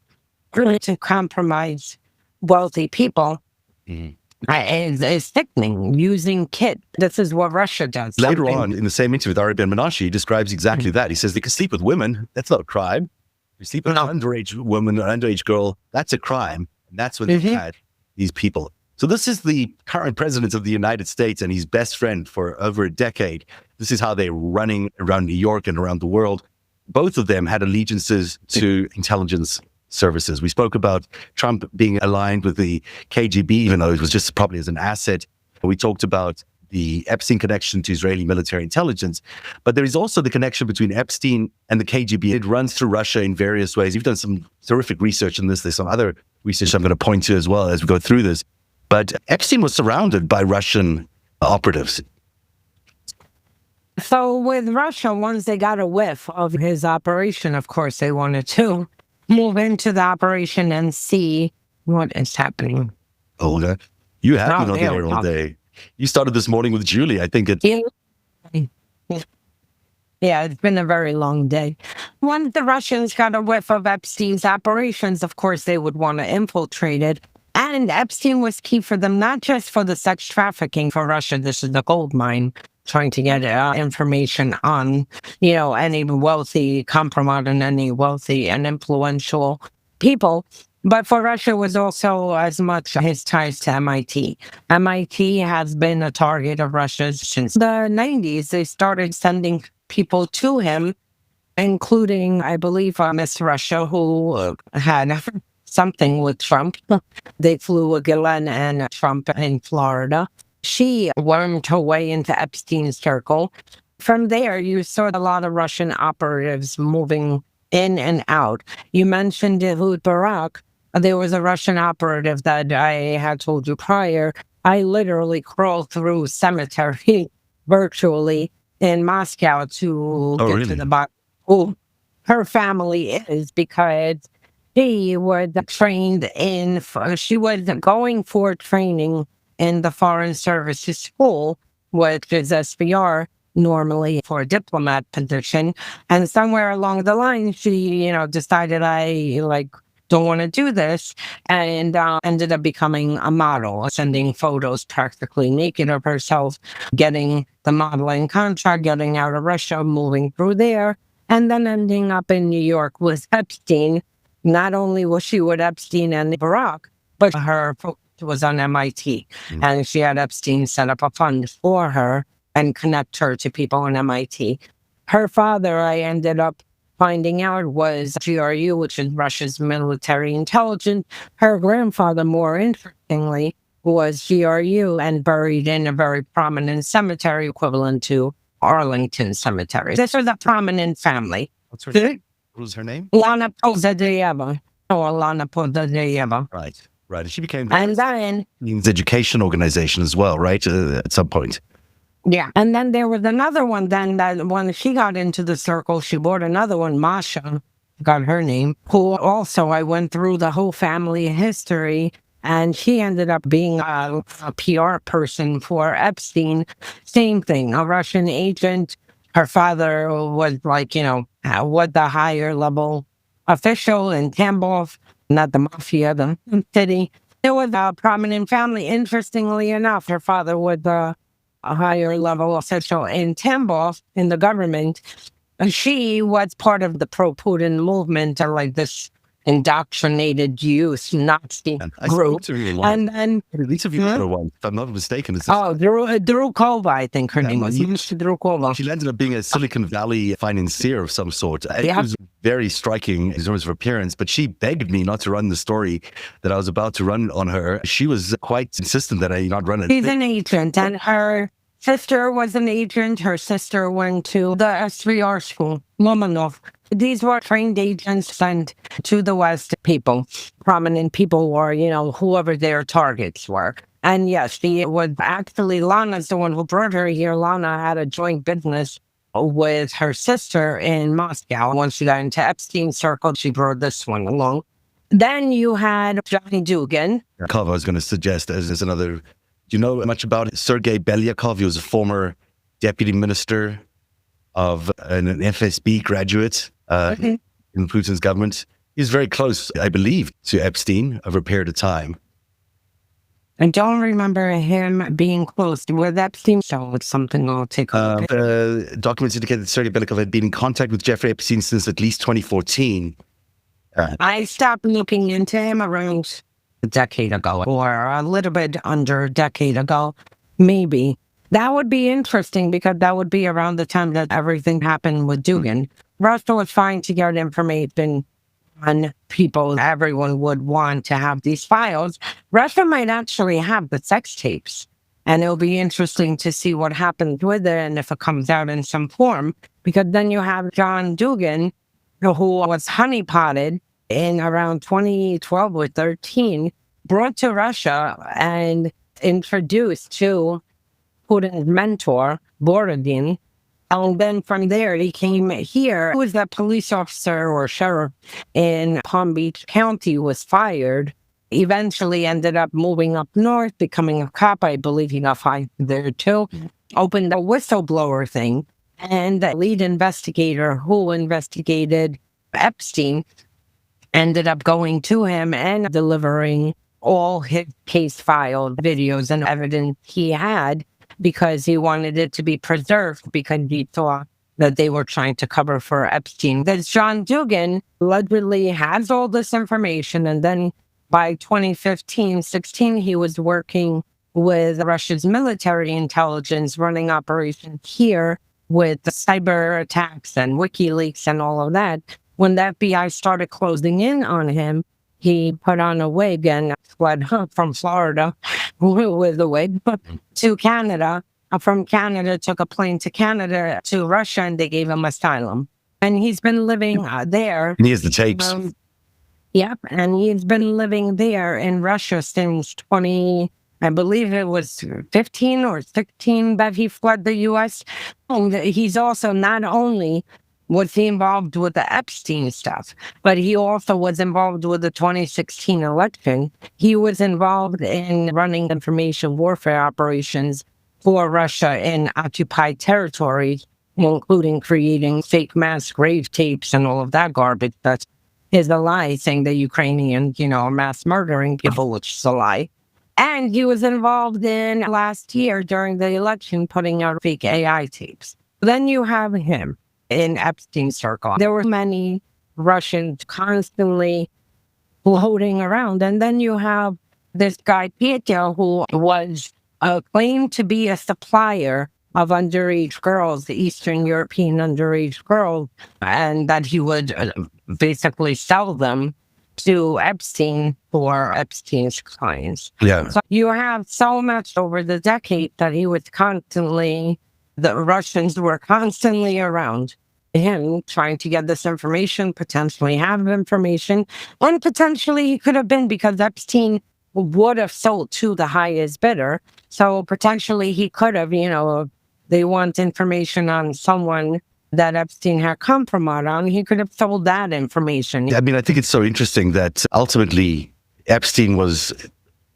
to compromise wealthy people is sickening, using kids. This is what Russia does. Later on, in the same interview with Ari Ben-Menashe, he describes exactly that. He says they can sleep with women. That's not a crime. If you sleep with an underage woman or underage girl, that's a crime. And that's when they had these people. So this is the current president of the United States and his best friend for over a decade. This is how they're running around New York and around the world. Both of them had allegiances to intelligence services. We spoke about Trump being aligned with the KGB, even though it was just probably as an asset. We talked about the Epstein connection to Israeli military intelligence. But there is also the connection between Epstein and the KGB. It runs through Russia in various ways. You've done some terrific research on this. There's some other research I'm going to point to as well as we go through this. But Epstein was surrounded by Russian operatives. So with Russia, once they got a whiff of his operation, of course, they wanted to move into the operation and see what is happening. Olga, you have been on yeah, there all day. You started this morning with Julie. I think it. Yeah, it's been a very long day. Once the Russians got a whiff of Epstein's operations, of course, they would want to infiltrate it. And Epstein was key for them, not just for the sex trafficking for Russia. This is the gold mine, trying to get information on, any wealthy compromise and any wealthy and influential people. But for Russia, it was also as much his ties to MIT. MIT has been a target of Russia since the 90s. They started sending people to him, including, I believe, Miss Russia, who had something with Trump. They flew with Ghislaine and Trump in Florida. She wormed her way into Epstein's circle. From there, you saw a lot of Russian operatives moving in and out. You mentioned Ehud Barak. There was a Russian operative that I had told you prior. I literally crawled through cemetery virtually in Moscow to get to the bottom who her family is, because she was she was going for training in the Foreign Services School, which is SPR, normally for a diplomat position. And somewhere along the line, she, decided I don't want to do this, and ended up becoming a model, sending photos practically naked of herself, getting the modeling contract, getting out of Russia, moving through there, and then ending up in New York with Epstein. Not only was she with Epstein and Barack, but her focus was on MIT. And she had Epstein set up a fund for her and connect her to people in MIT. Her father, I ended up finding out, was GRU, which is Russia's military intelligence. Her grandfather, more interestingly, was GRU and buried in a very prominent cemetery equivalent to Arlington Cemetery. This was a prominent family. What's her name? What was her name? Lana Pozadeyeva. Or Lana Pozadeyeva. Right. And she became the education organization as well, right? At some point. Yeah. And then there was another one then that when she got into the circle, she bought another one, Masha, got her name, who also I went through the whole family history, and she ended up being a PR person for Epstein. Same thing, a Russian agent. Her father was was the higher level official in Tambov, not the mafia, the city. It was a prominent family. Interestingly enough, her father was a higher level official in Tambov in the government. She was part of the pro-Putin movement, this indoctrinated youth Nazi group. And then at least if you know one, if I'm not mistaken. Drukova, I think her name was. Drukova. She ended up being a Silicon Valley financier of some sort. It was very striking in terms of appearance, but she begged me not to run the story that I was about to run on her. She was quite insistent that I not run it. She's an agent, and her sister was an agent. Her sister went to the SVR school, Lomanov. These were trained agents sent to the West people, prominent people, or, whoever their targets were. And yes, she was actually, Lana's the one who brought her here. Lana had a joint business with her sister in Moscow. Once she got into Epstein's circle, she brought this one along. Then you had Johnny Dugan. I was going to suggest as another, do you know much about Sergei Belyakov? He was a former deputy minister of an FSB graduate in Putin's government. He's very close, I believe, to Epstein over a period of time. I don't remember him being close with Epstein, so it's something I'll take a look at. Documents indicate that Sergei Belyakov had been in contact with Jeffrey Epstein since at least 2014. I stopped looking into him around a decade ago, or a little bit under a decade ago, maybe. That would be interesting, because that would be around the time that everything happened with Dugan. Russia was trying to get information on everyone would want to have these files. Russia might actually have the sex tapes. And it'll be interesting to see what happens with it and if it comes out in some form. Because then you have John Dugan, who was honeypotted in around 2012 or 13, brought to Russia and introduced to Putin's mentor, Borodin. And then from there, he came here. He was a police officer or sheriff in Palm Beach County, was fired. Eventually ended up moving up north, becoming a cop. I believe he got fired there too. Opened a whistleblower thing. And the lead investigator who investigated Epstein ended up going to him and delivering all his case file videos and evidence he had, because he wanted it to be preserved, because he thought that they were trying to cover for Epstein. That John Dugan allegedly has all this information, and then by 2015-16, he was working with Russia's military intelligence, running operations here with the cyber attacks and WikiLeaks and all of that. When the FBI started closing in on him, he put on a wig and fled from Florida with a wig to Canada. From Canada, took a plane to Canada to Russia, and they gave him asylum. And he's been living there. And he has the tapes. Yep, and he's been living there in Russia since I believe it was 15 or 16 that he fled the U.S. And he's also not only was he involved with the Epstein stuff, but he also was involved with the 2016 election. He was involved in running information warfare operations for Russia in occupied territories, including creating fake mass grave tapes and all of that garbage. That is a lie, saying the Ukrainians, are mass murdering people, which is a lie. And he was involved in last year during the election putting out fake AI tapes. Then you have him in Epstein's circle. There were many Russians constantly floating around. And then you have this guy, Petya, who was claimed to be a supplier of underage girls, the Eastern European underage girls, and that he would basically sell them to Epstein for Epstein's clients. Yeah. So you have so much over the decade that the Russians were constantly around him trying to get this information, potentially have information, and potentially he could have been, because Epstein would have sold to the highest bidder. So potentially he could have, they want information on someone that Epstein had compromised on, he could have sold that information. I mean, I think it's so interesting that ultimately Epstein was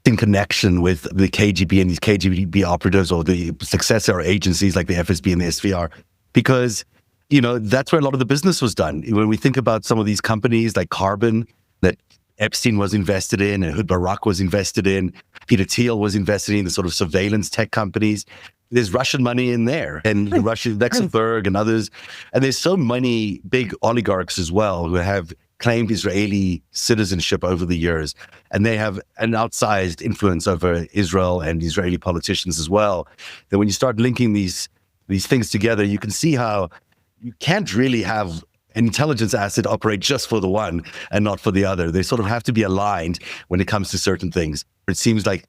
in connection with the KGB and these KGB operatives, or the successor agencies like the FSB and the SVR, because, that's where a lot of the business was done. When we think about some of these companies like Carbon that Epstein was invested in, and Ehud Barak was invested in, Peter Thiel was invested in, the sort of surveillance tech companies. There's Russian money in there, and the Russian Luxembourg and others. And there's so many big oligarchs as well who have claimed Israeli citizenship over the years. And they have an outsized influence over Israel and Israeli politicians as well. That when you start linking these things together, you can see how you can't really have an intelligence asset operate just for the one and not for the other. They sort of have to be aligned when it comes to certain things. It seems like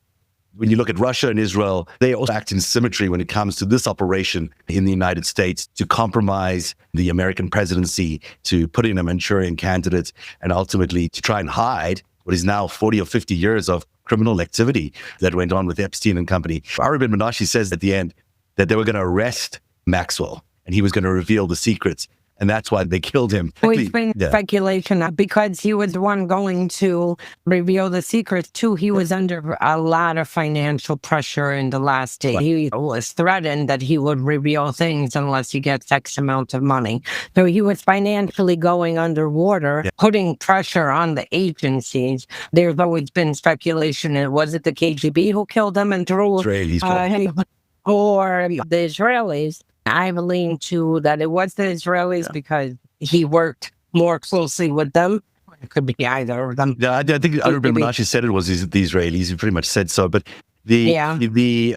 when you look at Russia and Israel, they also act in symmetry when it comes to this operation in the United States to compromise the American presidency, to put in a Manchurian candidate, and ultimately to try and hide what is now 40 or 50 years of criminal activity that went on with Epstein and company. Ari Ben-Menashe says at the end that they were going to arrest Maxwell and he was going to reveal the secrets. And that's why they killed him. It's been speculation because he was the one going to reveal the secrets too. He was under a lot of financial pressure in the last day. He was threatened that he would reveal things unless he gets X amount of money. So he was financially going underwater, putting pressure on the agencies. There's always been speculation. Was it the KGB who killed him and threw Israelis, or the Israelis? I lean to that it was the Israelis because he worked more closely with them. It could be either of them. Yeah, I think Ari Ben-Menashe said it was the Israelis. He pretty much said so. But the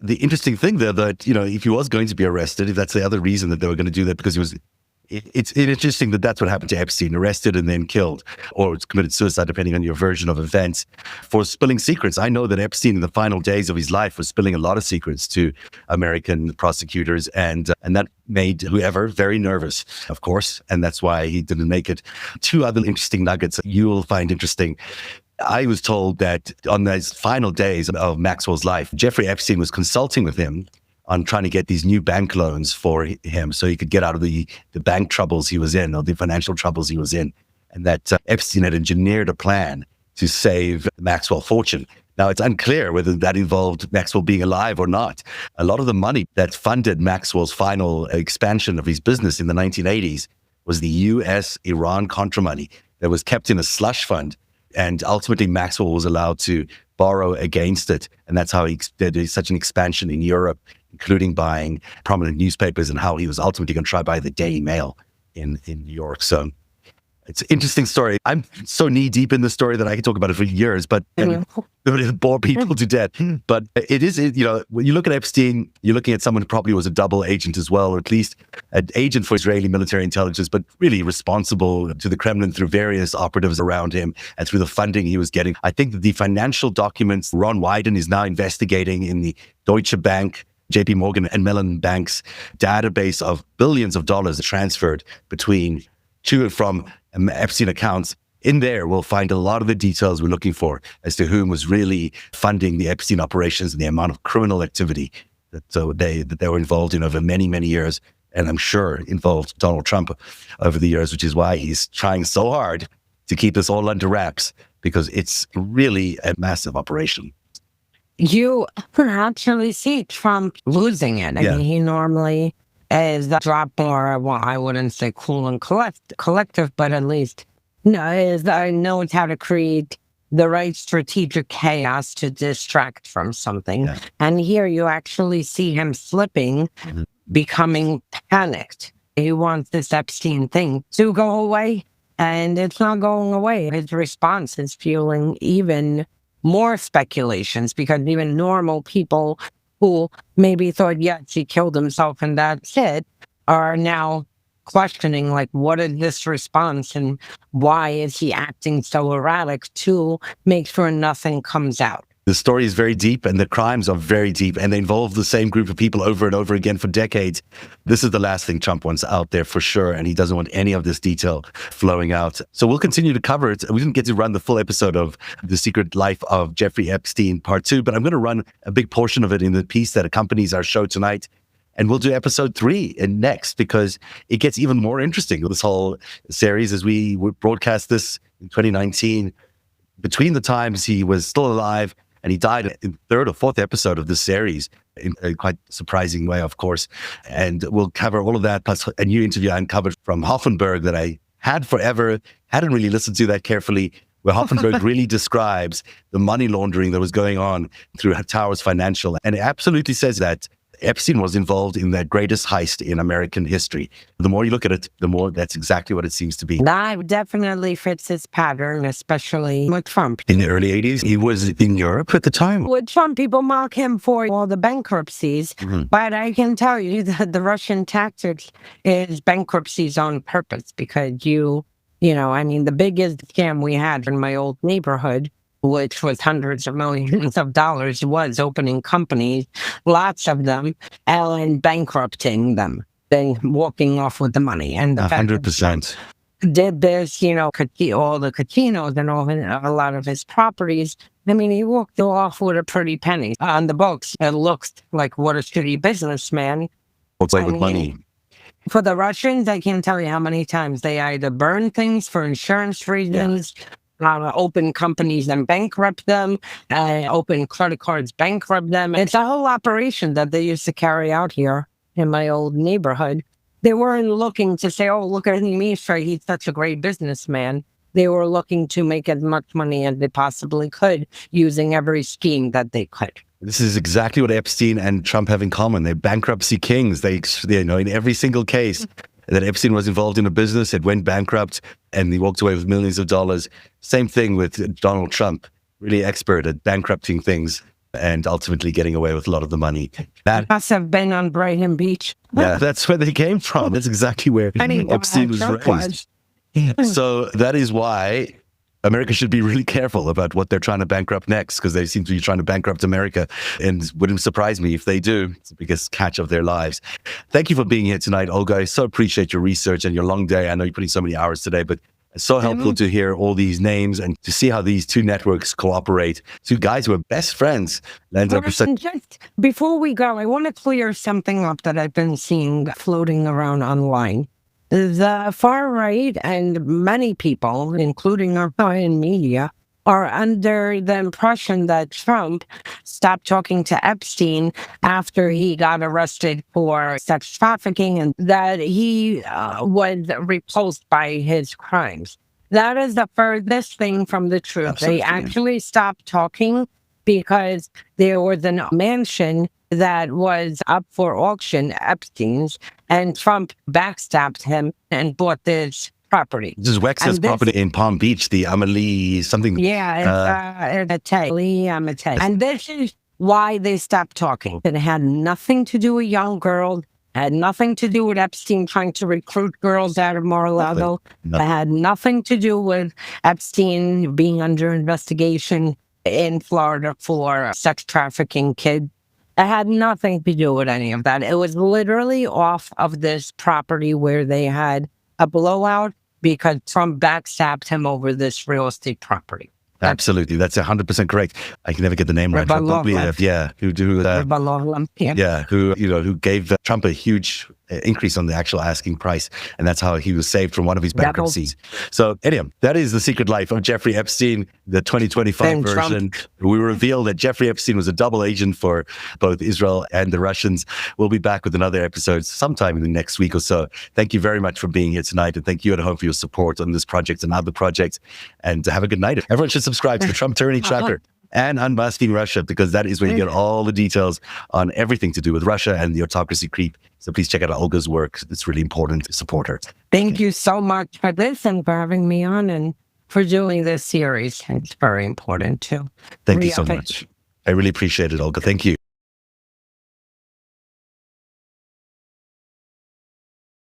interesting thing there that, if he was going to be arrested, if that's the other reason that they were going to do that, because he was It's interesting that that's what happened to Epstein, arrested and then killed, or committed suicide, depending on your version of events, for spilling secrets. I know that Epstein, in the final days of his life, was spilling a lot of secrets to American prosecutors, and that made whoever very nervous, of course, and that's why he didn't make it. Two other interesting nuggets you will find interesting. I was told that on those final days of Maxwell's life, Jeffrey Epstein was consulting with him on trying to get these new bank loans for him so he could get out of the bank troubles he was in, or the financial troubles he was in. And that Epstein had engineered a plan to save Maxwell fortune. Now, it's unclear whether that involved Maxwell being alive or not. A lot of the money that funded Maxwell's final expansion of his business in the 1980s was the US-Iran Contra money that was kept in a slush fund. And ultimately, Maxwell was allowed to borrow against it. And that's how he did such an expansion in Europe, including buying prominent newspapers, and how he was ultimately going to try to buy the Daily Mail in New York. So it's an interesting story. I'm so knee deep in the story that I could talk about it for years, but it would bore people to death. But it is, when you look at Epstein, you're looking at someone who probably was a double agent as well, or at least an agent for Israeli military intelligence, but really responsible to the Kremlin through various operatives around him and through the funding he was getting. I think that the financial documents Ron Wyden is now investigating in the Deutsche Bank, JP Morgan and Mellon Bank's database of billions of dollars transferred between to and from Epstein accounts. In there, we'll find a lot of the details we're looking for as to whom was really funding the Epstein operations and the amount of criminal activity that they were involved in over many, many years. And I'm sure involved Donald Trump over the years, which is why he's trying so hard to keep this all under wraps, because it's really a massive operation. You can actually see Trump losing it. I mean, he normally is a drop more, well, I wouldn't say cool and collective, but at least knows how to create the right strategic chaos to distract from something. Yeah. And here you actually see him slipping, becoming panicked. He wants this Epstein thing to go away, and it's not going away. His response is fueling even more speculations, because even normal people who maybe thought, yes, he killed himself and that's it, are now questioning, like, what is this response and why is he acting so erratic to make sure nothing comes out? The story is very deep and the crimes are very deep, and they involve the same group of people over and over again for decades. This is the last thing Trump wants out there for sure, and he doesn't want any of this detail flowing out. So we'll continue to cover it. We didn't get to run the full episode of The Secret Life of Jeffrey Epstein Part 2, but I'm going to run a big portion of it in the piece that accompanies our show tonight. And we'll do episode 3 next, because it gets even more interesting with this whole series as we would broadcast this in 2019. Between the times he was still alive and he died in the 3rd or 4th episode of this series, in a quite surprising way, of course. And we'll cover all of that, plus a new interview I uncovered from Hoffenberg that I had forever, hadn't really listened to that carefully, where Hoffenberg really describes the money laundering that was going on through Towers Financial. And it absolutely says that Epstein was involved in the greatest heist in American history. The more you look at it, the more that's exactly what it seems to be. That definitely fits his pattern, especially with Trump. In the early 80s, he was in Europe at the time. With Trump, people mock him for all the bankruptcies, but I can tell you that the Russian tactics is bankruptcies on purpose, because the biggest scam we had in my old neighborhood, which was hundreds of millions of dollars, was opening companies, lots of them, and bankrupting them, then walking off with the money. And 100%. Did this, all the casinos and a lot of his properties. I mean, he walked off with a pretty penny on the books. It looks like what a shitty businessman. What's like with money? For the Russians, I can't tell you how many times they either burn things for insurance reasons, open companies and bankrupt them, open credit cards, bankrupt them. It's a whole operation that they used to carry out here in my old neighborhood. They weren't looking to say, oh, look at Misha, he's such a great businessman. They were looking to make as much money as they possibly could, using every scheme that they could. This is exactly what Epstein and Trump have in common. They're bankruptcy kings. They in every single case that Epstein was involved in a business, it went bankrupt, and he walked away with millions of dollars. Same thing with Donald Trump, really expert at bankrupting things and ultimately getting away with a lot of the money. That Must have been on Brighton Beach. Yeah, that's where they came from. That's exactly where Epstein was Trump raised. So that is why America should be really careful about what they're trying to bankrupt next, because they seem to be trying to bankrupt America. And wouldn't surprise me if they do. It's the biggest catch of their lives. Thank you for being here tonight, Olga. I so appreciate your research and your long day. I know you're putting so many hours today, but it's so helpful to hear all these names and to see how these two networks cooperate. Two guys who are best friends. Lands up with such. Just before we go, I want to clear something up that I've been seeing floating around online. The far right and many people, including our own media, are under the impression that Trump stopped talking to Epstein after he got arrested for sex trafficking and that he was repulsed by his crimes. That is the furthest thing from the truth. Absolutely. They actually stopped talking because there was a mansion that was up for auction, Epstein's, and Trump backstabbed him and bought this property. This is Wex's property in Palm Beach, the Amelie something. Yeah, it's Amate. And this is why they stopped talking. It had nothing to do with young girls, had nothing to do with Epstein trying to recruit girls out of Mar-a-Lago. It had nothing to do with Epstein being under investigation in Florida for sex trafficking kids. It had nothing to do with any of that. It was literally off of this property where they had a blowout because Trump backstabbed him over this real estate property. Absolutely. That's 100% correct. I can never get the name right. Yeah. Who gave Trump a huge increase on the actual asking price. And that's how he was saved from one of his bankruptcies. So anyway, that is The Secret Life of Jeffrey Epstein, the 2025 version. We reveal that Jeffrey Epstein was a double agent for both Israel and the Russians. We'll be back with another episode sometime in the next week or so. Thank you very much for being here tonight. And thank you at home for your support on this project and other projects. And have a good night. Everyone should subscribe to the Trump Tyranny Tracker and Unmasking Russia, because that is where you get all the details on everything to do with Russia and the autocracy creep. So please check out Olga's work. It's really important to support her. Thank you so much for this and for having me on and for doing this series. It's very important too. Thank you so much. I really appreciate it, Olga. Thank you.